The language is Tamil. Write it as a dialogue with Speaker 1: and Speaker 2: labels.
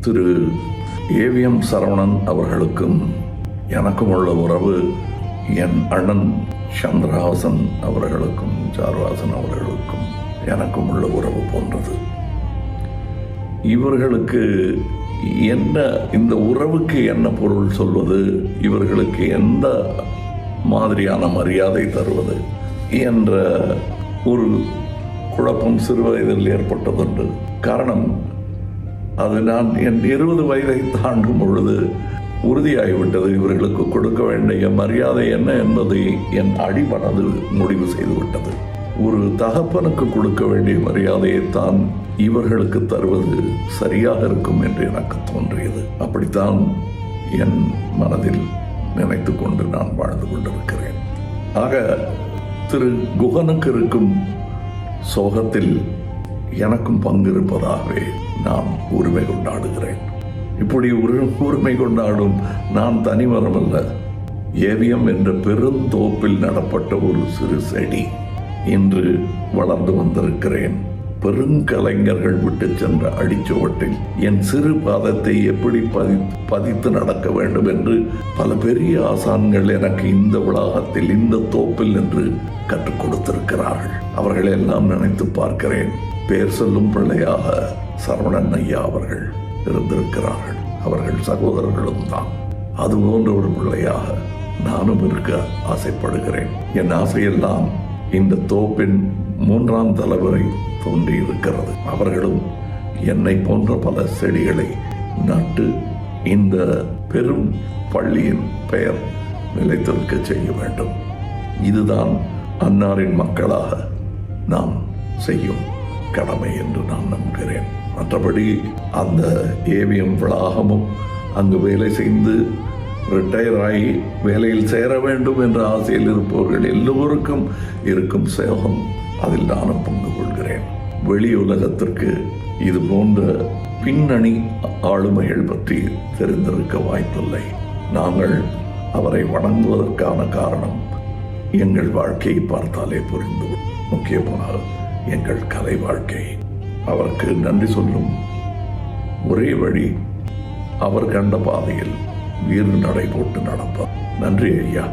Speaker 1: திரு ஏவிஎம் சரவணன் அவர்களுக்கும் எனக்கும் உள்ள உறவு என் அண்ணன் சந்திரஹாசன் அவர்களுக்கும் சாருஹாசன் அவர்களுக்கும் எனக்கும் உள்ள உறவு போன்றது. இவர்களுக்கு என்ன, இந்த உறவுக்கு என்ன பொருள் சொல்வது, இவர்களுக்கு எந்த மாதிரியான மரியாதை தருவது என்ற ஒரு குழப்பம் சிறு வயதில் ஏற்பட்டதுண்டு. காரணம், அது நான் என் 20 வயதை தாண்டும் பொழுது உறுதியாகிவிட்டது. இவர்களுக்கு கொடுக்க வேண்டிய மரியாதை என்ன என்பதை என் அடிமனது முடிவு செய்துவிட்டது. ஒரு தகப்பனுக்கு கொடுக்க வேண்டிய மரியாதையை தான் இவர்களுக்கு தருவது சரியாக இருக்கும் என்று எனக்கு தோன்றியது. அப்படித்தான் என் மனதில் நினைத்து கொண்டு நான் வாழ்ந்து கொண்டிருக்கிறேன். ஆக திரு குகனுக்கு இருக்கும் சோகத்தில் எனக்கும் பங்கு இருப்பதாகவே நான் உரிமை கொண்டாடுகிறேன். இப்படி உரிமை கொண்டாடும் நான் தனிமரம் அல்ல. ஏவிஎம் என்ற பெருந்தோப்பில் நடப்பட்ட ஒரு சிறு செடி. இன்று வளர்ந்து வந்திருக்கிறேன். பெருங்கலைஞர்கள் விட்டு சென்ற அடிச்சுவட்டில் என் சிறு பாதத்தை எப்படி பதித்து நடக்க வேண்டும் என்று பல பெரிய ஆசான்கள் எனக்கு இந்த வளாகத்தில், இந்த தோப்பில் என்று கற்றுக் கொடுத்திருக்கிறார்கள். அவர்களை எல்லாம் நினைத்து பார்க்கிறேன். பேர் சொல்லும் பிள்ளையாக சரவணன் ஐயா அவர்கள் இருந்திருக்கிறார்கள். அவர்கள் சகோதரர்களும் தான். அது போன்ற ஒரு பிள்ளையாக நானும் இருக்க ஆசைப்படுகிறேன். என் ஆசையெல்லாம் இந்த தோப்பின் 3ஆம் தலைவரை தோன்றி இருக்கிறது. அவர்களும் என்னை போன்ற பல செடிகளை நட்டு இந்த பெரும் பள்ளியின் பெயர் நிலைத்திருக்க செய்ய வேண்டும். இதுதான் அன்னாரின் மக்களாக நாம் செய்யும் கடமை என்று நான் நம்புகிறேன். மற்றபடி அந்த ஏவிஎம் வளாகமும் அங்கு வேலை செய்து ரிட்டையர் ஆகி வேலையில் சேர வேண்டும் என்ற ஆசையில் இருப்பவர்கள் எல்லோருக்கும் இருக்கும் சேகம், அதில் நானும் பங்கு கொள்கிறேன். வெளி உலகத்திற்கு இது போன்ற பின்னணி ஆளுமைகள் பற்றி தெரிந்திருக்க வாய்ப்பில்லை. நாங்கள் அவரை வணங்குவதற்கான காரணம் எங்கள் வாழ்க்கையை பார்த்தாலே புரிந்து, முக்கியமாக எங்கள் கலை வாழ்க்கை. அவருக்கு நன்றி சொல்லும் ஒரே வழி, அவர் கண்ட பாதையில் வீறு நடை போட்டு நடப்பார். நன்றி ஐயா.